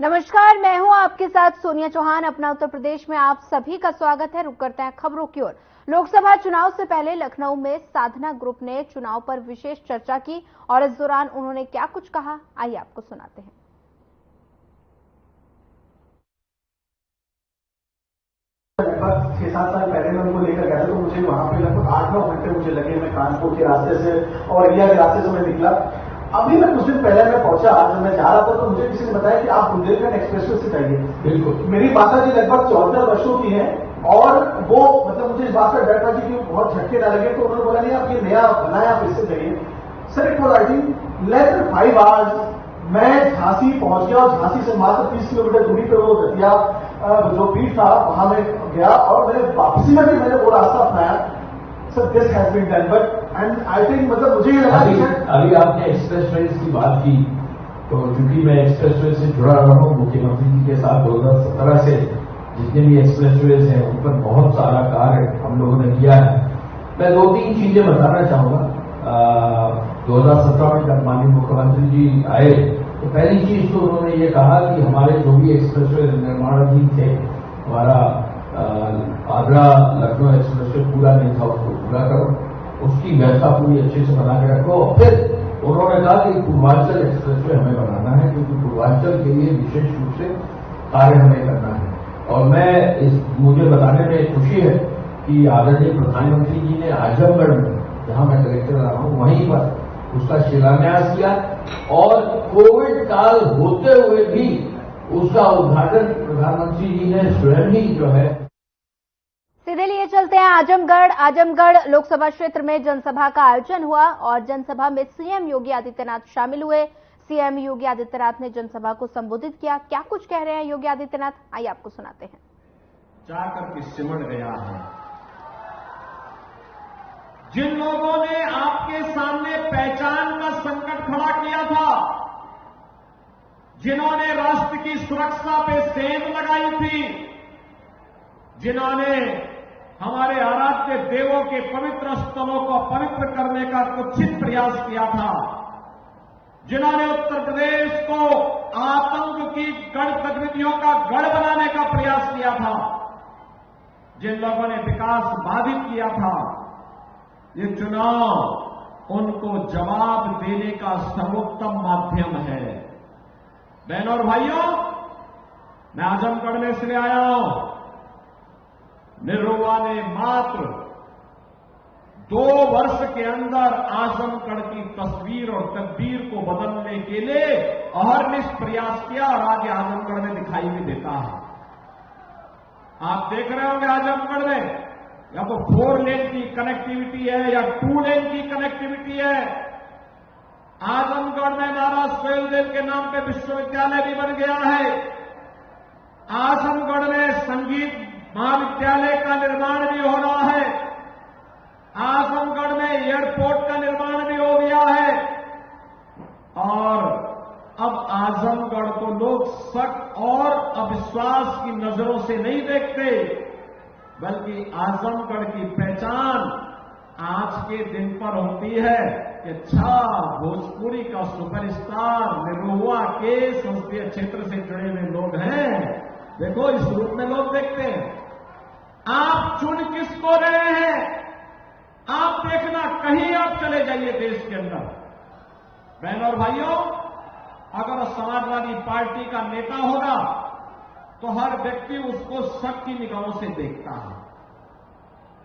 नमस्कार, मैं हूं आपके साथ सोनिया चौहान। अपना उत्तर प्रदेश में आप सभी का स्वागत है। रुक करते हैं खबरों की ओर। लोकसभा चुनाव से पहले लखनऊ में साधना ग्रुप ने चुनाव पर विशेष चर्चा की और इस दौरान उन्होंने क्या कुछ कहा, आइए आपको सुनाते हैं। लगभग 6-7 साल पहले मैं उनको लेकर गया था, तो मुझे वहां पे लगभग 8-9 घंटे मुझे लगे। मैं कानपुर के रास्ते से और इंडिया के रास्ते से मैं निकला। अभी मैं कुछ दिन पहले मैं पहुंचा, जब मैं जा रहा था तो मुझे किसी ने बताया कि आप बुंदेलखंड एक्सप्रेसवे से जाइए। बिल्कुल, मेरी माता जी लगभग 74 वर्षों की है और वो मतलब मुझे इस बात का डर था कि बहुत झटके ना लगे, तो उन्होंने बोला नहीं, आप ये नया बनाया, आप इससे जाइए। Sir, it was I think less than 5 hours मैं झांसी पहुंच गया और झांसी से मात्र 30 किलोमीटर दूरी पे वो दतिया जो पीठ था वहां में गया और मैंने वापसी में भी मैंने वो रास्ता अपनाया। Sir, this has been done, but and I think मतलब मुझे ये लगा अभी आपने एक्सप्रेसवे की बात की, तो चूंकि मैं एक्सप्रेसवे से जुड़ा रहा हूं मुख्यमंत्री जी के साथ 2017 से जितने भी एक्सप्रेसवे हैं उन पर बहुत सारा कार्य हम लोगों ने किया है। मैं 2-3 चीजें बताना चाहूंगा। 2017 में जब माननीय मुख्यमंत्री जी आए तो पहली चीज तो उन्होंने ये कहा कि हमारे जो भी एक्सप्रेसवे निर्माणाधीन थे, हमारा आगरा लखनऊ एक्सप्रेसवे पूरा नहीं था, उसको पूरा करो, उसकी व्यवस्था पूरी अच्छे से बना के रखो। फिर उन्होंने कहा कि पूर्वांचल एक्सप्रेसवे हमें बनाना है, क्योंकि पूर्वांचल के लिए विशेष रूप से कार्य हमें करना है। और मुझे बताने में खुशी है कि आदरणीय प्रधानमंत्री जी ने आजमगढ़ में, जहां मैं कलेक्टर रहा हूं, वहीं पर उसका शिलान्यास किया और कोविड काल होते हुए भी उसका उद्घाटन प्रधानमंत्री जी ने स्वयं ही जो है। सीधे लिए चलते हैं आजमगढ़ लोकसभा क्षेत्र में जनसभा का आयोजन हुआ और जनसभा में सीएम योगी आदित्यनाथ शामिल हुए। सीएम योगी आदित्यनाथ ने जनसभा को संबोधित किया। क्या कुछ कह रहे हैं योगी आदित्यनाथ, आइए आपको सुनाते हैं। जाकर के सिमट गया है। जिन लोगों ने आपके सामने पहचान का संकट खड़ा किया था, जिन्होंने राष्ट्र की सुरक्षा पे सेंध लगाई थी, जिन्होंने हमारे आराध्य देवों के पवित्र स्थलों को पवित्र करने का कुत्सित प्रयास किया था, जिन्होंने उत्तर प्रदेश को आतंक की गतिविधियों का गढ़ बनाने का प्रयास किया था, जिन लोगों ने विकास बाधित किया था, ये चुनाव उनको जवाब देने का सर्वोत्तम माध्यम है। बहनों और भाइयों, मैं आजमगढ़ में इसलिए आया हूं, निरुआ ने मात्र 2 वर्ष के अंदर आजमगढ़ की तस्वीर और तकदीर को बदलने के लिए अहर्निश प्रयास किया और आगे आजमगढ़ में दिखाई भी देता है। आप देख रहे होंगे आजमगढ़ में या तो 4 लेन की कनेक्टिविटी है या 2 लेन की कनेक्टिविटी है। आजमगढ़ में महाराज सुहेलदेव के नाम पे विश्वविद्यालय भी बन गया है। आजमगढ़ में संगीत महाविद्यालय का निर्माण भी हो रहा है। आजमगढ़ में एयरपोर्ट का निर्माण भी हो गया है। और अब आजमगढ़ को लोग शक और अविश्वास की नजरों से नहीं देखते, बल्कि आजमगढ़ की पहचान आज के दिन पर होती है कि अच्छा, भोजपुरी का सुपरस्टार निरुआ के संसदीय क्षेत्र से जुड़े हुए लोग हैं। देखो, इस रूप में लोग देखते हैं। आप चुन किसको रहे हैं? आप देखना, कहीं आप चले जाइए देश के अंदर, बहनों और भाइयों, अगर समाजवादी पार्टी का नेता होगा तो हर व्यक्ति उसको शक की निगाहों से देखता है।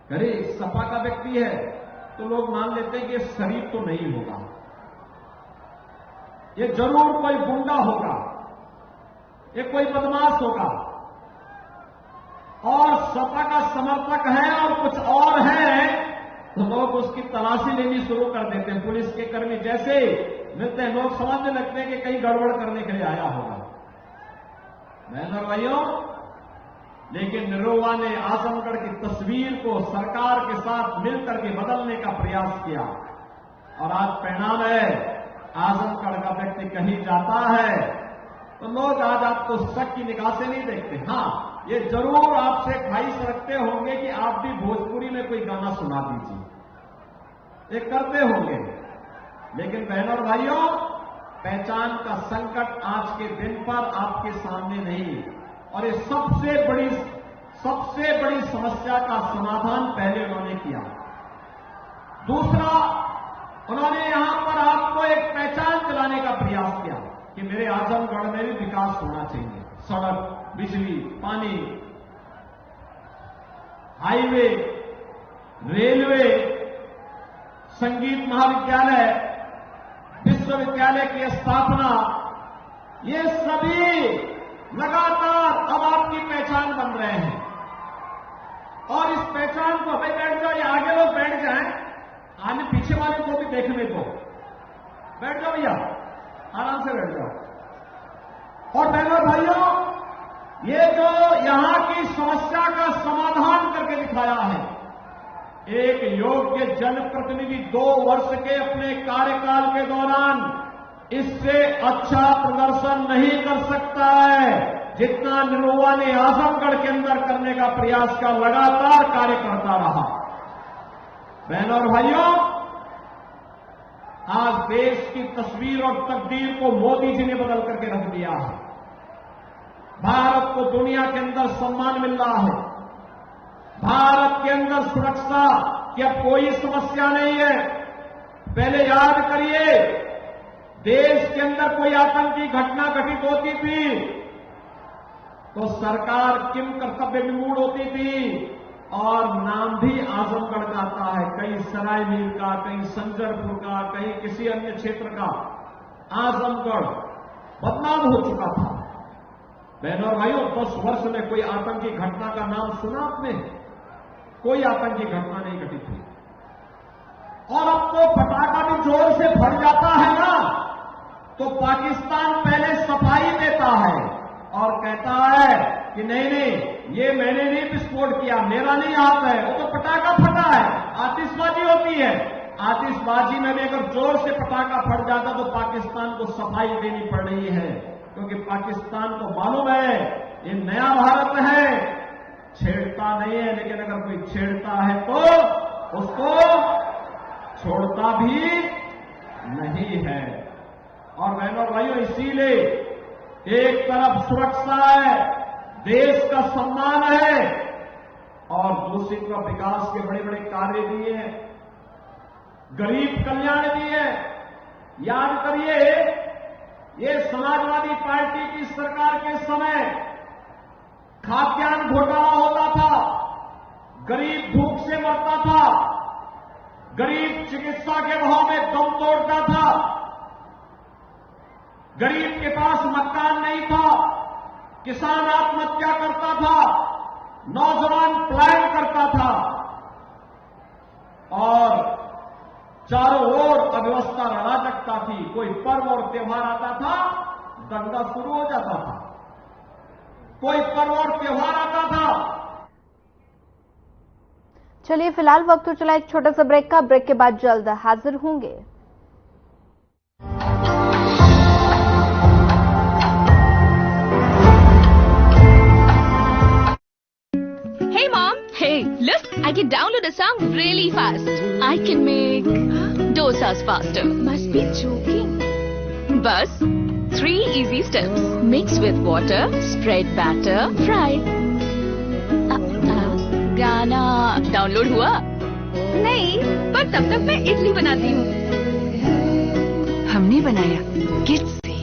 अरे, सपा का व्यक्ति है तो लोग मान लेते हैं कि ये शरीफ तो नहीं होगा, ये जरूर कोई गुंडा होगा, ये कोई बदमाश होगा। और सपा का समर्थक है और कुछ और है तो लोग उसकी तलाशी लेनी शुरू कर देते हैं। पुलिस के कर्मी जैसे मिलते हैं, लोग समझने लगते हैं कि कहीं गड़बड़ करने के लिए आया होगा। बहनों भाइयों, लेकिन निरुआ ने आजमगढ़ की तस्वीर को सरकार के साथ मिलकर के बदलने का प्रयास किया और आज परिणाम है, आजमगढ़ का व्यक्ति कहीं जाता है तो लोग आज आपको शक की निगाह से नहीं देखते। हां, ये जरूर आपसे ख्वाहिश रखते होंगे कि आप भी भोजपुरी में कोई गाना सुना दीजिए, ये करते होंगे। लेकिन बहनों और भाइयों, पहचान का संकट आज के दिन पर आपके सामने नहीं, और ये सबसे बड़ी समस्या का समाधान पहले उन्होंने किया। दूसरा, उन्होंने यहां पर आपको एक पहचान दिलाने का प्रयास किया कि मेरे आजमगढ़ में भी विकास होना चाहिए। सड़क, बिजली, पानी, हाईवे, रेलवे, संगीत महाविद्यालय, विश्वविद्यालय की स्थापना, ये सभी लगातार अब आपकी पहचान बन रहे हैं। और इस पहचान को भाई बैठ जाओ, ये आगे लोग बैठ जाएं, आने पीछे वाले को भी देखने को। बैठ जाओ भैया, आराम से बैठ जाओ। और बहनों भाइयों, ये जो यहां की समस्या का समाधान करके दिखाया है, एक योग्य जनप्रतिनिधि 2 वर्ष के अपने कार्यकाल के दौरान इससे अच्छा प्रदर्शन नहीं कर सकता है जितना निरहुआ ने आजमगढ़ के अंदर करने का प्रयास का लगातार कार्य करता रहा। बहनों और भाइयों, आज देश की तस्वीर और तकदीर को मोदी जी ने बदल करके रख दिया है। भारत को दुनिया के अंदर सम्मान मिल रहा है। भारत के अंदर सुरक्षा की अब कोई समस्या नहीं है। पहले याद करिए, देश के अंदर कोई आतंकी घटना घटित होती थी तो सरकार किम कर्तव्य विमूढ़ होती थी, और नाम भी आजमगढ़ का आता है, कहीं सरायमीर का, कहीं संजरपुर का, कहीं किसी अन्य क्षेत्र का। आजमगढ़ बदनाम हो चुका था। बहनों और भाइयों, 10 वर्ष में कोई आतंकी घटना का नाम सुना आपने? कोई आतंकी घटना नहीं घटित हुई। और अब तो पटाखा भी जोर से फट जाता है ना, तो पाकिस्तान पहले सफाई देता है और कहता है कि नहीं, ये मैंने नहीं विस्फोट किया, मेरा नहीं हाथ है, वो तो पटाखा फटा है। आतिशबाजी होती है, आतिशबाजी में भी अगर जोर से पटाखा फट जाता तो पाकिस्तान को सफाई देनी पड़ रही है, क्योंकि पाकिस्तान को मालूम है ये नया भारत है, छेड़ता नहीं है, लेकिन अगर कोई छेड़ता है तो उसको छोड़ता भी नहीं है। और बहनों और भाइयों, इसीलिए एक तरफ सुरक्षा है, देश का सम्मान है, और दूसरी तरफ विकास के बड़े बड़े कार्य भी हैं, गरीब कल्याण भी है। याद करिए, ये समाजवादी पार्टी की सरकार के समय खाद्यान्न घोटाला होता था, गरीब भूख से मरता था, गरीब चिकित्सा के भाव में दम तोड़ता था, गरीब के पास मकान नहीं था, किसान आत्महत्या करता था, नौजवान पलायन करता था, और चारों ओर अव्यवस्था अराजकता थी। कोई पर्व और त्योहार आता था, दंगा शुरू हो जाता था। कोई पर्व और त्योहार आता था। चलिए, फिलहाल वक्त हो चला एक छोटा सा ब्रेक का। ब्रेक के बाद जल्द हाजिर होंगे। Hey mom! Hey, look! I can download a song really fast. I can make dosas faster. Must be joking. Bus, 3 easy steps. Mix with water, spread batter, fry. गाना डाउनलोड हुआ? नहीं, पर तब तक मैं इडली बनाती हूँ। हमने बनाया किड्स से।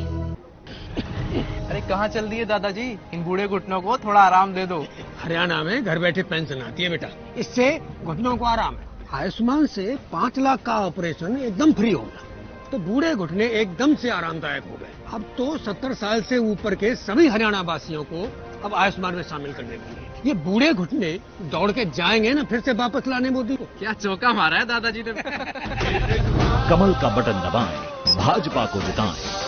अरे कहाँ चल दिए दादाजी? इन बूढ़े घुटनों को थोड़ा आराम दे दो। हरियाणा में घर बैठे पेंशन आती है बेटा, इससे घुटनों को आराम है। आयुष्मान से 5 लाख का ऑपरेशन एकदम फ्री हो गया, तो बूढ़े घुटने एकदम से आरामदायक हो गए। अब तो 70 साल से ऊपर के सभी हरियाणा वासियों को अब आयुष्मान में शामिल करने के लिए ये बूढ़े घुटने दौड़ के जाएंगे ना फिर से वापस लाने मोदी को। क्या चौका मारा है दादाजी ने। कमल का बटन दबाएं, भाजपा को जिताएं।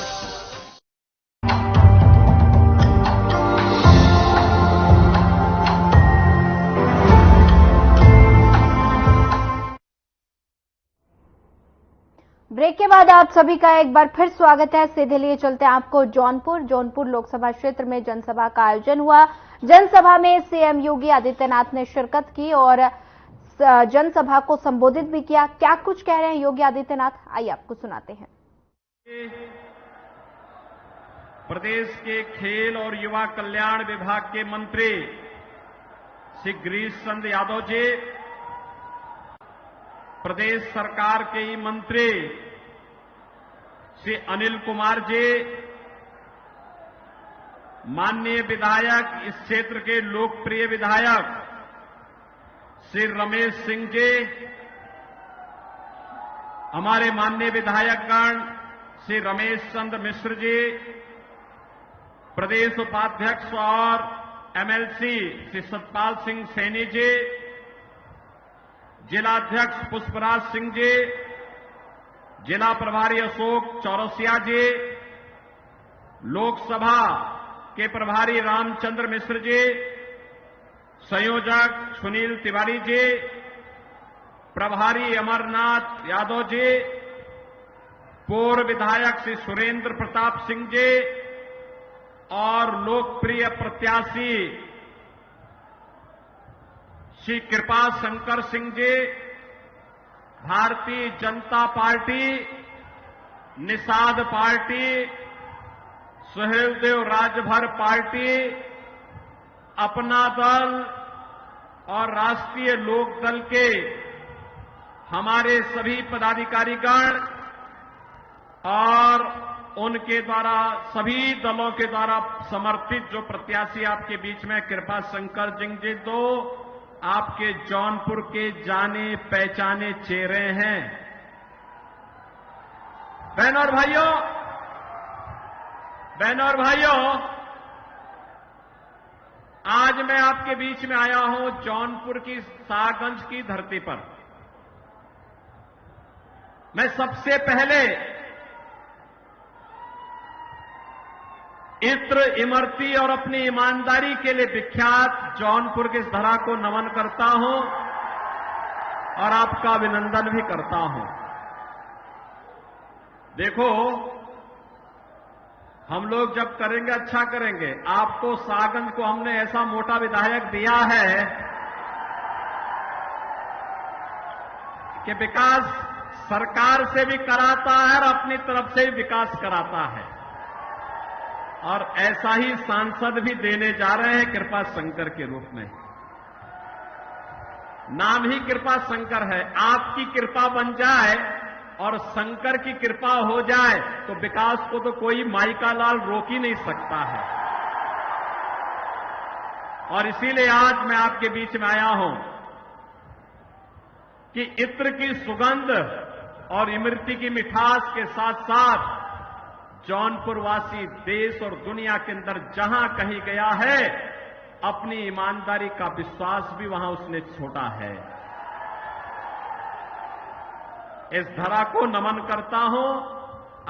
ब्रेक के बाद आप सभी का एक बार फिर स्वागत है। सीधे लिए चलते हैं आपको जौनपुर लोकसभा क्षेत्र में जनसभा का आयोजन हुआ। जनसभा में सीएम योगी आदित्यनाथ ने शिरकत की और जनसभा को संबोधित भी किया। क्या कुछ कह रहे हैं योगी आदित्यनाथ, आइए आपको सुनाते हैं। प्रदेश के खेल और युवा कल्याण विभाग के मंत्री श्री गिरीश चंद्र यादव जी, प्रदेश सरकार के ही मंत्री श्री अनिल कुमार जी, माननीय विधायक, इस क्षेत्र के लोकप्रिय विधायक श्री रमेश सिंह जी, हमारे माननीय विधायकगण श्री रमेश चंद्र मिश्र जी, प्रदेश उपाध्यक्ष और एमएलसी श्री सतपाल सिंह सैनी जी, जिलाध्यक्ष पुष्पराज सिंह जी, जिला प्रभारी अशोक चौरसिया जी, लोकसभा के प्रभारी रामचंद्र मिश्र जी, संयोजक सुनील तिवारी जी, प्रभारी अमरनाथ यादव जी, पूर्व विधायक श्री सुरेंद्र प्रताप सिंह जी और लोकप्रिय प्रत्याशी श्री कृपा Shankar Singh ji, Bharatiya Janata party, Nishad party, Suheldev Rajbhar party, अपना दल और राष्ट्रीय लोक दल के हमारे सभी पदाधिकारीगण और उनके द्वारा, सभी दलों के द्वारा समर्थित जो प्रत्याशी आपके बीच में कृपा शंकर सिंह जी, तो आपके जौनपुर के जाने पहचाने चेहरे हैं। बहनों और भाइयों, आज मैं आपके बीच में आया हूं जौनपुर की शाहगंज की धरती पर। मैं सबसे पहले इत्र, इमरती और अपनी ईमानदारी के लिए विख्यात जौनपुर की इस धरा को नमन करता हूं और आपका अभिनंदन भी करता हूं। देखो, हम लोग जब करेंगे अच्छा करेंगे। आपको शाहगंज को हमने ऐसा मोटा विधायक दिया है कि विकास सरकार से भी कराता है और अपनी तरफ से भी विकास कराता है, और ऐसा ही सांसद भी देने जा रहे हैं कृपा शंकर के रूप में। नाम ही कृपा शंकर है। आपकी कृपा बन जाए और शंकर की कृपा हो जाए तो विकास को तो कोई माई का लाल रोक ही नहीं सकता है। और इसीलिए आज मैं आपके बीच में आया हूं कि इत्र की सुगंध और इमरती की मिठास के साथ साथ जौनपुर वासी देश और दुनिया के अंदर जहां कहीं गया है, अपनी ईमानदारी का विश्वास भी वहां उसने छोड़ा है। इस धरा को नमन करता हूं।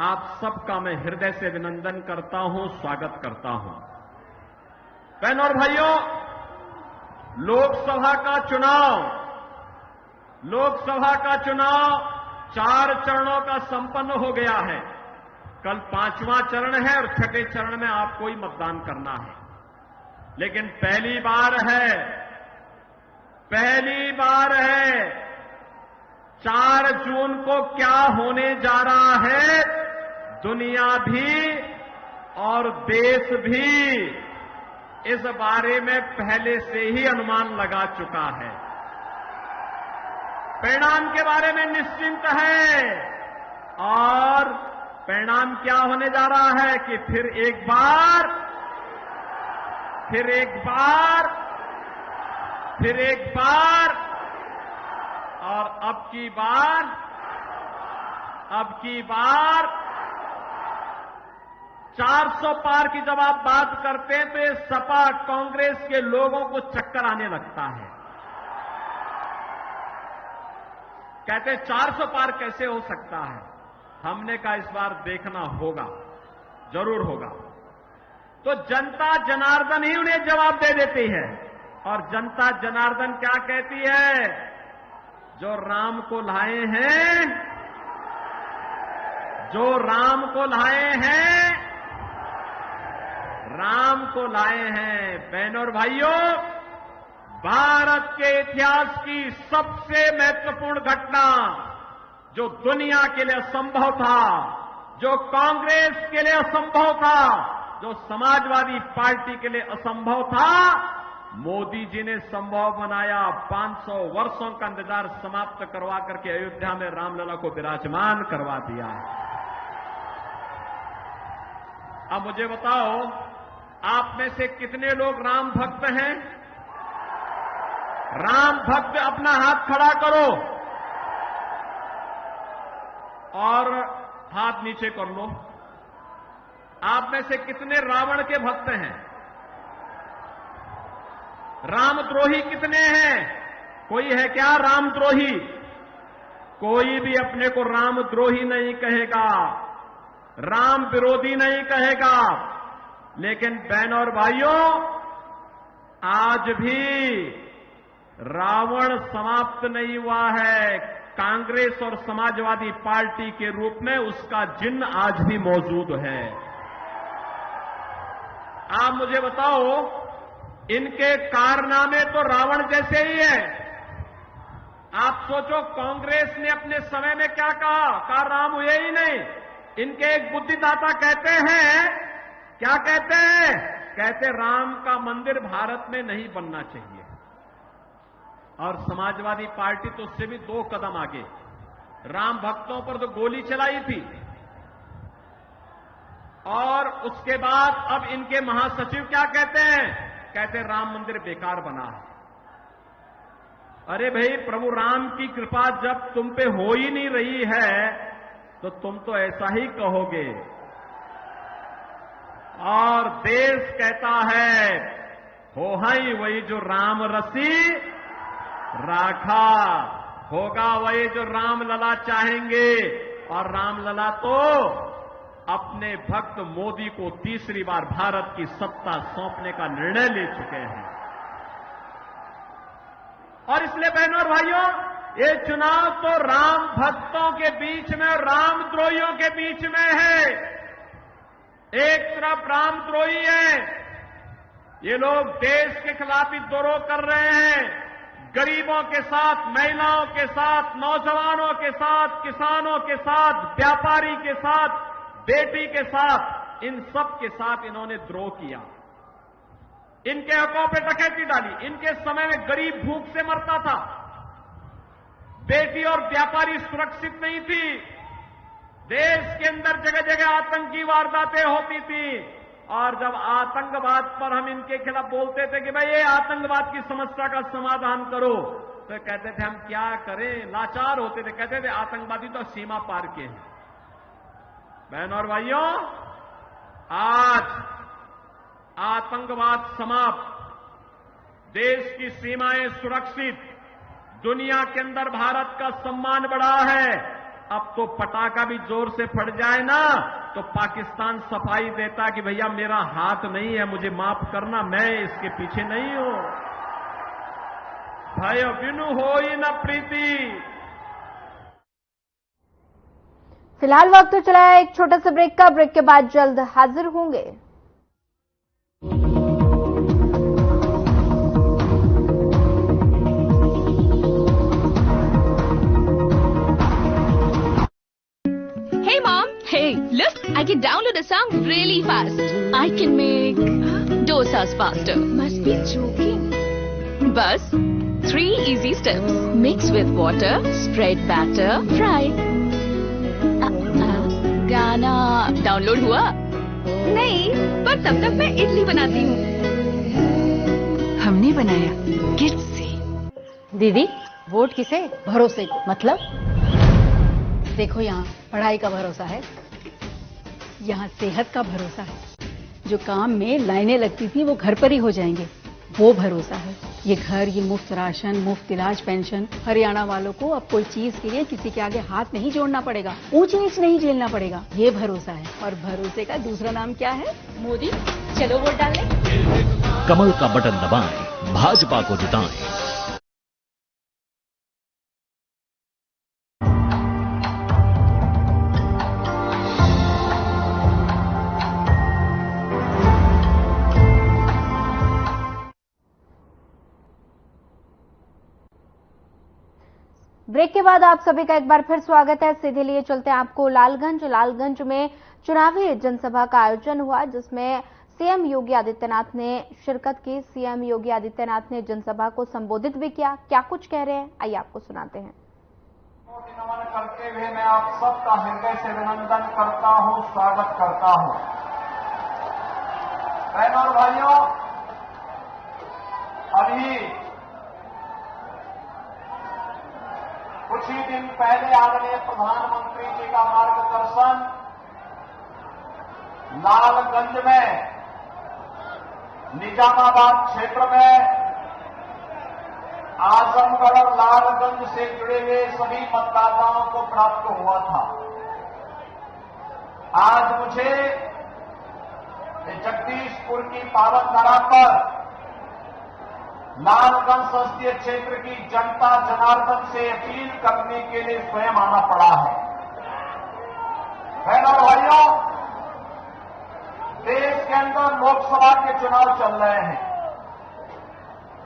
आप सबका मैं हृदय से अभिनंदन करता हूं, स्वागत करता हूं। बहनों और भाइयों, लोकसभा का चुनाव 4 चरणों का संपन्न हो गया है। कल 5वां चरण है और छठे चरण में आपको ही मतदान करना है। लेकिन पहली बार है 4 जून को क्या होने जा रहा है, दुनिया भी और देश भी इस बारे में पहले से ही अनुमान लगा चुका है। परिणाम के बारे में निश्चिंत है, और परिणाम क्या होने जा रहा है कि फिर एक बार और अब की बार 400 पार की जब आप बात करते हैं तो ये सपा कांग्रेस के लोगों को चक्कर आने लगता है। कहते 400 पार कैसे हो सकता है। हमने कहा इस बार देखना होगा, जरूर होगा। तो जनता जनार्दन ही उन्हें जवाब दे देती है, और जनता जनार्दन क्या कहती है? जो राम को लाए हैं, बहनों और भाइयों, भारत के इतिहास की सबसे महत्वपूर्ण घटना, जो दुनिया के लिए असंभव था, जो कांग्रेस के लिए असंभव था, जो समाजवादी पार्टी के लिए असंभव था, मोदी जी ने संभव बनाया। 500 वर्षों का इंतजार समाप्त करवा करके अयोध्या में रामलला को विराजमान करवा दिया। अब मुझे बताओ, आप में से कितने लोग राम भक्त हैं? राम भक्त अपना हाथ खड़ा करो और हाथ नीचे कर लो। आप में से कितने रावण के भक्त हैं? रामद्रोही कितने हैं? कोई है क्या रामद्रोही? कोई भी अपने को रामद्रोही नहीं कहेगा, राम विरोधी नहीं कहेगा। लेकिन बहनों और भाइयों, आज भी रावण समाप्त नहीं हुआ है। कांग्रेस और समाजवादी पार्टी के रूप में उसका जिन्न आज भी मौजूद है। आप मुझे बताओ, इनके कारनामे तो रावण जैसे ही है। आप सोचो, कांग्रेस ने अपने समय में क्या कहा राम हुए ही नहीं। इनके एक बुद्धिदाता कहते हैं, क्या कहते हैं? कहते राम का मंदिर भारत में नहीं बनना चाहिए। और समाजवादी पार्टी तो उससे भी 2 कदम आगे, राम भक्तों पर तो गोली चलाई थी। और उसके बाद अब इनके महासचिव क्या कहते हैं? कहते राम मंदिर बेकार बना है। अरे भाई, प्रभु राम की कृपा जब तुम पे हो ही नहीं रही है तो तुम तो ऐसा ही कहोगे। और देश कहता है, हो हाई वही जो राम रसी राखा, होगा वही जो रामलला चाहेंगे। और रामलला तो अपने भक्त मोदी को तीसरी बार भारत की सत्ता सौंपने का निर्णय ले चुके हैं। और इसलिए बहनों और भाइयों, ये चुनाव तो राम भक्तों के बीच में और रामद्रोहियों के बीच में है। एक तरफ रामद्रोही है, ये लोग देश के खिलाफ विद्रोह कर रहे हैं। गरीबों के साथ, महिलाओं के साथ, नौजवानों के साथ, किसानों के साथ, व्यापारी के साथ, बेटी के साथ, इन सब के साथ इन्होंने द्रोह किया। इनके हकों पे डकैती डाली। इनके समय में गरीब भूख से मरता था, बेटी और व्यापारी सुरक्षित नहीं थी, देश के अंदर जगह जगह आतंकी वारदातें होती थी। और जब आतंकवाद पर हम इनके खिलाफ बोलते थे कि भाई ये आतंकवाद की समस्या का समाधान करो, तो कहते थे हम क्या करें, लाचार होते थे। कहते थे आतंकवादी तो सीमा पार के हैं। बहनों और भाइयों, आज आतंकवाद समाप्त, देश की सीमाएं सुरक्षित, दुनिया के अंदर भारत का सम्मान बढ़ा है। अब तो पटाखा भी जोर से फट जाए ना तो पाकिस्तान सफाई देता कि भैया मेरा हाथ नहीं है, मुझे माफ करना, मैं इसके पीछे नहीं हूं। भय बिनु होई न प्रीति। फिलहाल वक्त तो चला है एक छोटे से ब्रेक का। ब्रेक के बाद जल्द हाजिर होंगे। Hey mom, hey, look, I can download a song really fast. I can make dosas faster. Must be joking. Bus, 3 easy steps. Mix with water, spread batter, fry. गाना डाउनलोड हुआ? नहीं, पर तब तक मैं इडली बनाती हूँ। हमने बनाया किड्स से। दीदी, वोट किसे? भरोसे को। मतलब? देखो, यहाँ पढ़ाई का भरोसा है, यहाँ सेहत का भरोसा है। जो काम में लाइनें लगती थी वो घर पर ही हो जाएंगे, वो भरोसा है। ये घर, ये मुफ्त राशन, मुफ्त इलाज, पेंशन। हरियाणा वालों को अब कोई चीज के लिए किसी के आगे हाथ नहीं जोड़ना पड़ेगा, ऊंच नीच नहीं झेलना पड़ेगा। ये भरोसा है। और भरोसे का दूसरा नाम क्या है? मोदी। चलो वोट डालने। कमल का बटन दबाएं, भाजपा को जिताएं। ब्रेक के बाद आप सभी का एक बार फिर स्वागत है। सीधे लिए चलते हैं आपको लालगंज में चुनावी जनसभा का आयोजन हुआ, जिसमें सीएम योगी आदित्यनाथ ने शिरकत की। सीएम योगी आदित्यनाथ ने जनसभा को संबोधित भी किया। क्या कुछ कह रहे हैं, आइए आपको सुनाते हैं। नमन करते हुए मैं आप सबका हृदय से अभिनंदन करता हूं, स्वागत करता हूं। बहनों और भाइयों, अभी कुछ ही दिन पहले आदरणीय प्रधानमंत्री जी का मार्गदर्शन लालगंज में, निजामाबाद क्षेत्र में, आजमगढ़ और लालगंज से जुड़े हुए सभी मतदाताओं को प्राप्त हुआ था। आज मुझे जगदीशपुर की पावन धरा पर लालगंज संसदीय क्षेत्र की जनता जनार्दन से अपील करने के लिए स्वयं आना पड़ा है। बहनों और भाइयों, देश के अंदर लोकसभा के चुनाव चल रहे हैं।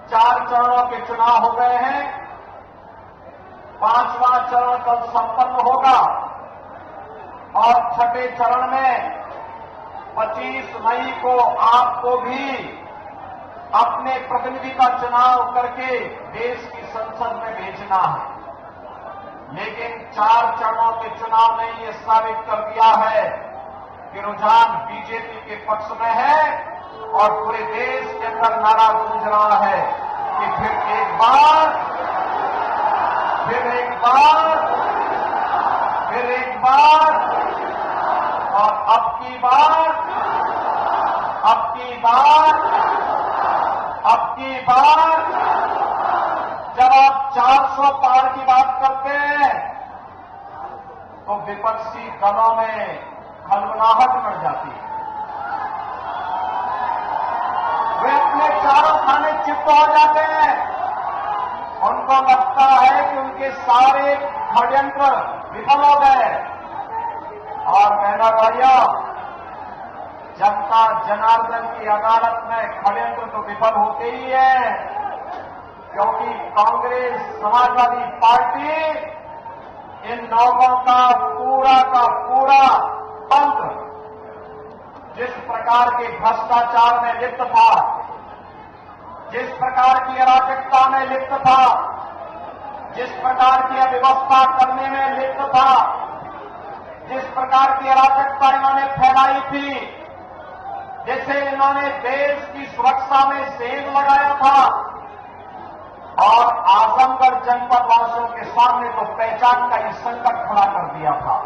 4 चरणों के चुनाव हो गए हैं। 5वां चरण कल संपन्न होगा और छठे चरण में 25 मई को आपको भी अपने प्रतिनिधि का चुनाव करके देश की संसद में भेजना है। लेकिन 4 चरणों के चुनाव ने ये साबित कर दिया है कि रुझान बीजेपी के पक्ष में है और पूरे देश के अंदर नारा गूंज रहा है कि फिर एक बार और अब की बार जब आप 400 पार की बात करते हैं तो विपक्षी दलों में खलबलाहट बढ़ जाती है। वे अपने चारों खाने चित्त हो जाते हैं। उनको लगता है कि उनके सारे षड्यंत्र विफल हो गए। और बहनों भाइयों, जनता जनार्दन की अदालत में षड्यंत्र तो विफल होते ही है, क्योंकि कांग्रेस समाजवादी पार्टी इन लोगों का पूरा तंत्र जिस प्रकार के भ्रष्टाचार में लिप्त था, जिस प्रकार की अराजकता में लिप्त था, जिस प्रकार की अव्यवस्था करने में लिप्त था, जिस प्रकार की अराजकता इन्होंने फैलाई थी, जैसे इन्होंने देश की सुरक्षा में सेंध लगाया था और आजमगढ़ जनपद वासियों के सामने तो पहचान का ही संकट खड़ा कर दिया था।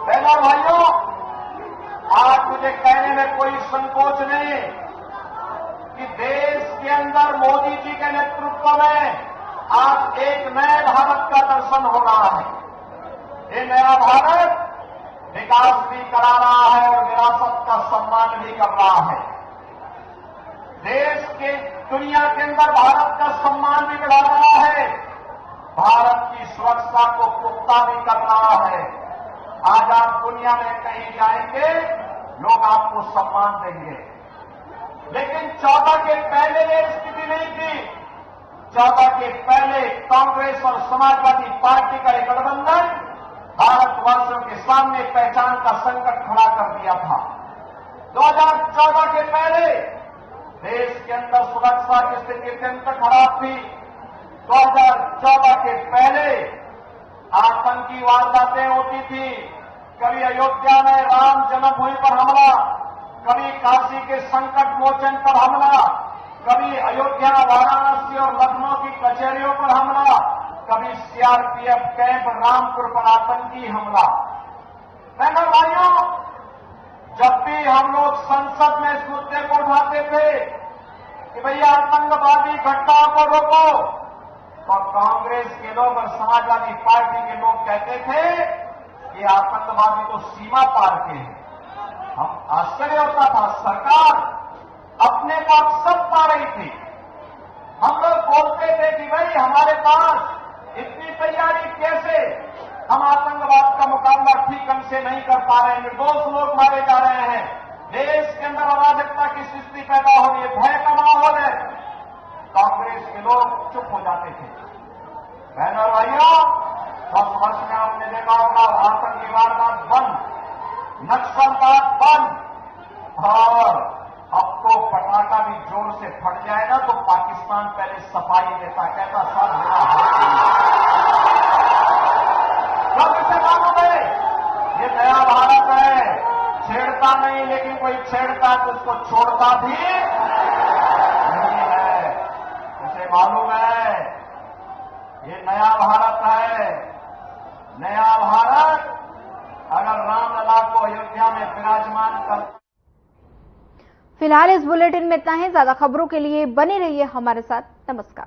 बहनों भाइयों, आज मुझे कहने में कोई संकोच नहीं कि देश के अंदर मोदी जी के नेतृत्व में आज एक नए भारत का दर्शन हो रहा है। ये नया भारत विकास भी करा रहा है और विरासत का सम्मान भी कर रहा है। देश के दुनिया के अंदर भारत का सम्मान भी बढ़ा रहा है, भारत की सुरक्षा को पुख्ता भी कर रहा है। आज आप दुनिया में कहीं जाएंगे, लोग आपको सम्मान देंगे। लेकिन 14 के पहले ये स्थिति नहीं थी। 14 के पहले कांग्रेस और समाजवादी पार्टी का एक गठबंधन भारतवासियों के सामने पहचान का संकट खड़ा कर दिया था। 2014 के पहले देश के अंदर सुरक्षा की स्थिति अत्यंत खराब थी। 2014 के पहले आतंकी वारदातें होती थी। कभी अयोध्या में राम जन्मभूमि पर हमला, कभी काशी के संकट मोचन पर हमला, कभी अयोध्या, वाराणसी और लखनऊ की कचहरियों पर हमला, कभी सीआरपीएफ कैंप रामपुर पर आतंकी हमला। बहनों भाइयों, जब भी हम लोग संसद में इस मुद्दे को उठाते थे कि भैया आतंकवादी घटनाओं को रोको, तो कांग्रेस के लोग और समाजवादी पार्टी के लोग कहते थे कि आतंकवादी तो सीमा पार के हैं। हम आश्चर्य होता था, सरकार अपने को सब पा रही थी। हम लोग बोलते थे कि भाई हमारे पास इतनी तैयारी कैसे, हम आतंकवाद का मुकाबला ठीक ढंग से नहीं कर पा रहे हैं, निर्दोष लोग मारे जा रहे हैं, देश के अंदर अराजकता की स्थिति पैदा हो रही है, भय का माहौल है। कांग्रेस के लोग चुप हो जाते थे। बहनों भाइयों, 10 वर्ष में आपने देखा होगा आतंकी वारदात बंद, नक्सलवाद बंद और अब तो पटाखा भी जोर से फट जाएगा तो पाकिस्तान पहले सफाई देता, कहता सर मेरा सब इसे मालूम है ये नया भारत है, छेड़ता नहीं लेकिन कोई छेड़ता तो उसको छोड़ता भी नहीं है। उसे मालूम है ये नया भारत है, नया भारत अगर रामलला को अयोध्या में विराजमान कर। फिलहाल इस बुलेटिन में इतना ही। ज्यादा खबरों के लिए बने रहिए हमारे साथ। नमस्कार।